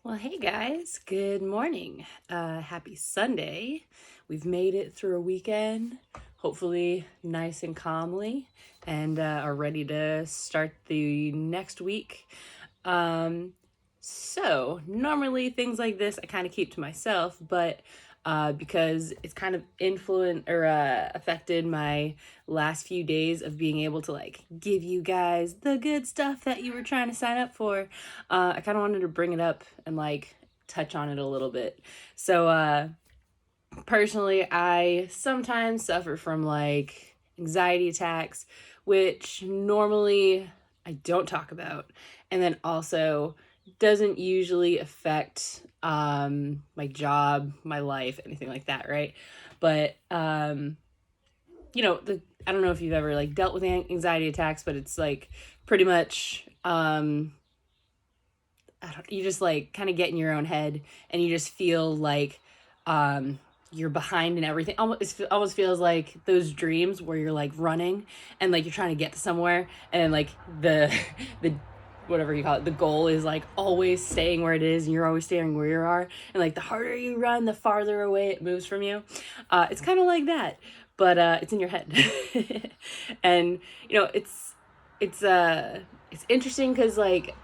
Well, hey guys, good morning. Happy Sunday. We've made it through a weekend, hopefully nice and calmly, and are ready to start the next week. Um, Normally things like this I kind of keep to myself, but because it's kind of influenced or affected my last few days of being able to like give you guys the good stuff that you were trying to sign up for, I kind of wanted to bring it up and like touch on it a little bit. Personally, I sometimes suffer from like anxiety attacks, which normally I don't talk about, and then also doesn't usually affect my job, my life, anything like that, right? But I don't know if you've ever like dealt with anxiety attacks, but it's like pretty much you just like kind of get in your own head and you just feel like you're behind and everything. It almost feels like those dreams where you're like running and like you're trying to get to somewhere, and then like the the whatever you call it, the goal is like always staying where it is and you're always staying where you are, and like the harder you run, the farther away it moves from you. It's kind of like that, but it's in your head. And it's interesting because like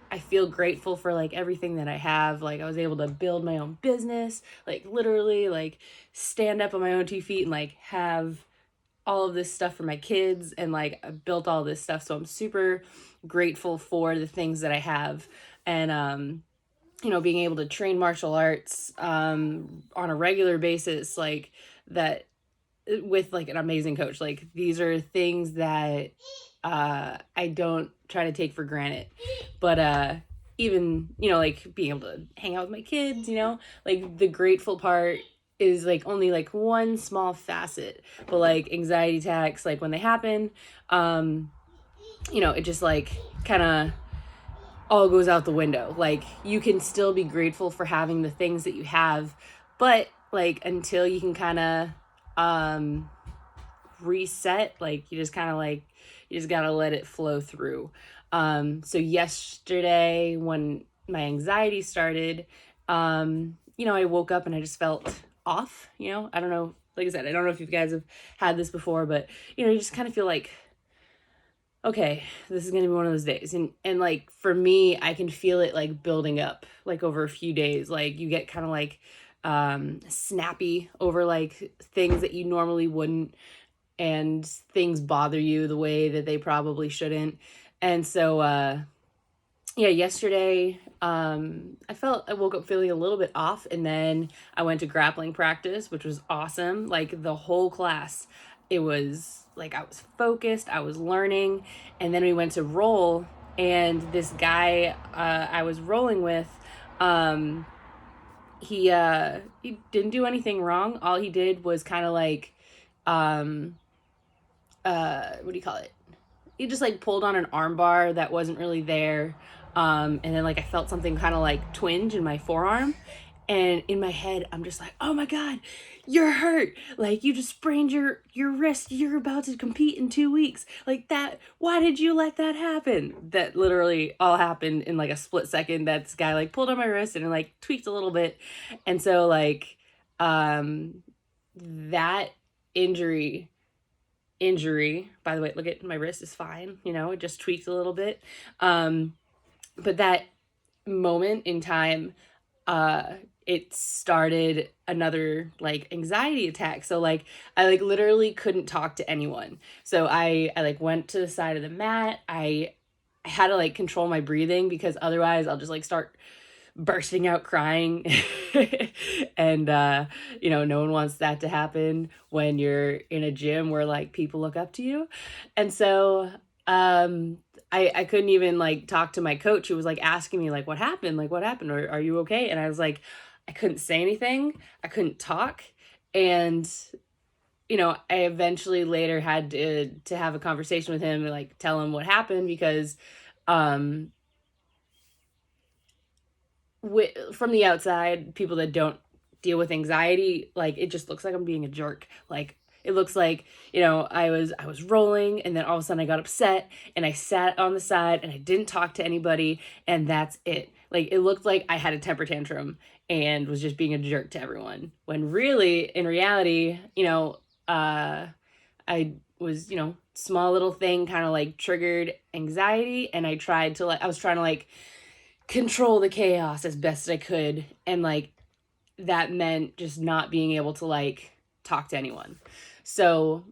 I feel grateful for like everything that I have. Like I was able to build my own business, like literally like stand up on my own 2 feet and like have all of this stuff for my kids, and like I built all this stuff. So I'm super grateful for the things that I have. And being able to train martial arts on a regular basis, like that, with like an amazing coach. Like these are things that I don't try to take for granted. But even, like being able to hang out with my kids, like the grateful part is like only like one small facet. But like anxiety attacks, like when they happen, it just like kind of all goes out the window. Like you can still be grateful for having the things that you have, but like until you can kind of um reset, like you just kind of like you just gotta let it flow through. So yesterday when my anxiety started, I woke up and I just felt off. I don't know, like I said, I don't know if you guys have had this before, but you just kind of feel like, okay, this is gonna be one of those days. And like for me, I can feel it like building up like over a few days. Like you get kind of like snappy over like things that you normally wouldn't, and things bother you the way that they probably shouldn't. And so yeah, yesterday I woke up feeling a little bit off, and then I went to grappling practice, which was awesome. Like the whole class, it was like I was focused, I was learning. And then we went to roll, and this guy I was rolling with, um he didn't do anything wrong. All he did was kind of like um what do you call it? He just like pulled on an arm bar that wasn't really there. And then like I felt something kind of like twinge in my forearm. And in my head, I'm just like, oh my God, you're hurt. Like you just sprained your wrist. You're about to compete in 2 weeks. Like that, why did you let that happen? That literally all happened in like a split second. That this guy like pulled on my wrist and it, like tweaked a little bit. And so like that injury by the way, look at my wrist is fine, it just tweaked a little bit. But that moment in time, uh it started another like anxiety attack. So like I like literally couldn't talk to anyone. So I like went to the side of the mat. I had to like control my breathing because otherwise I'll just like start bursting out crying. And no one wants that to happen when you're in a gym where like people look up to you. And so I couldn't even like talk to my coach, who was like asking me like what happened, or are you okay? And I was like, I couldn't say anything, I couldn't talk. And I eventually later had to have a conversation with him and like tell him what happened, because um from the outside, people that don't deal with anxiety, like it just looks like I'm being a jerk. Like it looks like, you know, I was rolling, and then all of a sudden I got upset and I sat on the side and I didn't talk to anybody, and that's it. Like, it looked like I had a temper tantrum and was just being a jerk to everyone, when really, in reality, you know, I was, you know, small little thing kind of like triggered anxiety, and I tried to, like, I was trying to like control the chaos as best I could, and like that meant just not being able to like talk to anyone. So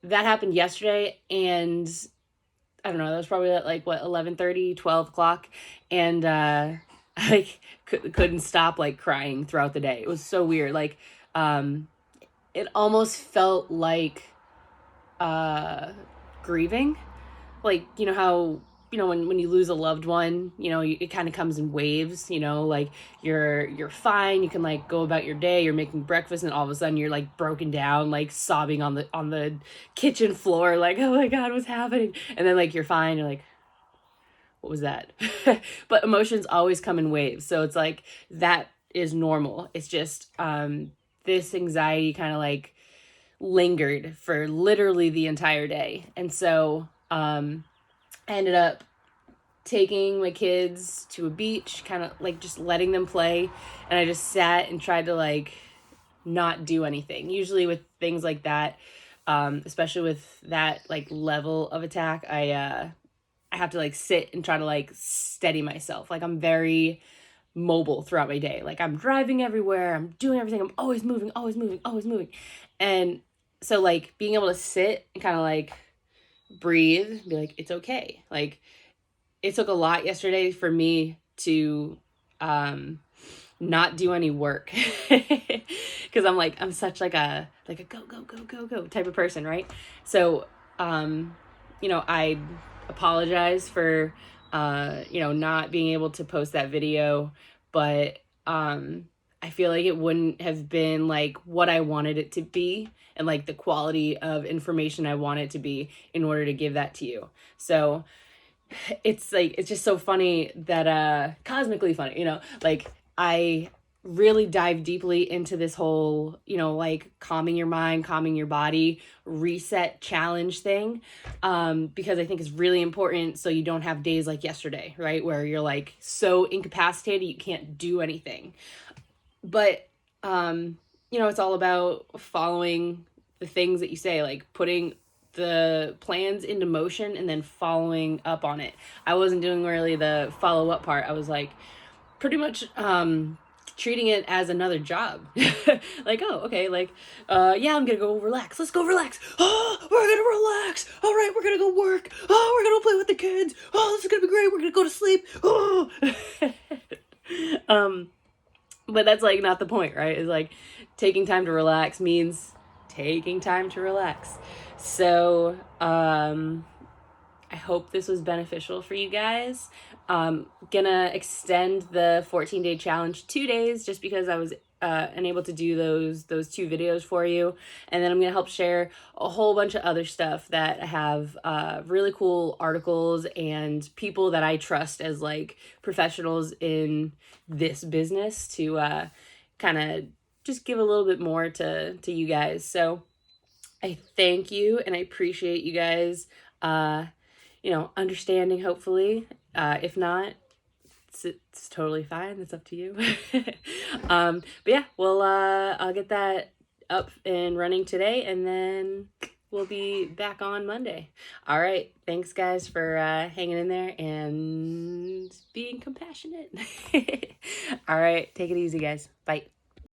that happened yesterday, and I don't know, that was probably at like what, 11:30, 12 o'clock, and I couldn't stop like crying throughout the day. It was so weird. Like, it almost felt like grieving. Like, you know how, you know, when you lose a loved one, you know, it kind of comes in waves, you know, like you're fine, you can like go about your day, you're making breakfast, and all of a sudden you're like broken down, like sobbing on the kitchen floor, like, oh my God, what's happening? And then like you're fine, you're like, what was that? But emotions always come in waves. So it's like, that is normal. It's just this anxiety kind of like lingered for literally the entire day. And so I ended up taking my kids to a beach, kind of like just letting them play. And I just sat and tried to like not do anything. Usually with things like that, especially with that like level of attack, I have to like sit and try to like steady myself. Like, I'm very mobile throughout my day. Like, I'm driving everywhere, I'm doing everything, I'm always moving, always moving, always moving. And so like being able to sit and kind of like breathe, be like, it's okay. Like, it took a lot yesterday for me to not do any work, because I'm such like a go type of person, right? So you know, I apologize for you know, not being able to post that video, but I feel like it wouldn't have been like what I wanted it to be, and like the quality of information I want it to be, in order to give that to you. So it's like, it's just so funny that cosmically funny, you know, like I really dive deeply into this whole, you know, like calming your mind, calming your body, reset challenge thing, because I think it's really important, so you don't have days like yesterday, right, where you're like so incapacitated you can't do anything. But you know, it's all about following the things that you say, like putting the plans into motion and then following up on it. I wasn't doing really the follow up part. I was like pretty much treating it as another job. Like, oh, okay, like yeah, I'm gonna go relax, let's go relax, oh, we're gonna relax, all right, we're gonna go work, oh, we're gonna play with the kids, oh, this is gonna be great, we're gonna go to sleep, oh. But that's like not the point, right? It's like taking time to relax means taking time to relax. So I hope this was beneficial for you guys. Gonna extend the 14-day challenge 2 days, just because I was unable to do those 2 videos for you. And then I'm gonna help share a whole bunch of other stuff that I have, really cool articles and people that I trust as like professionals in this business, to kind of just give a little bit more to you guys. So I thank you, and I appreciate you guys, you know, understanding, hopefully. If not, it's totally fine. It's up to you. But yeah, well, I'll get that up and running today, and then we'll be back on Monday. All right. Thanks, guys, for hanging in there and being compassionate. All right. Take it easy, guys. Bye.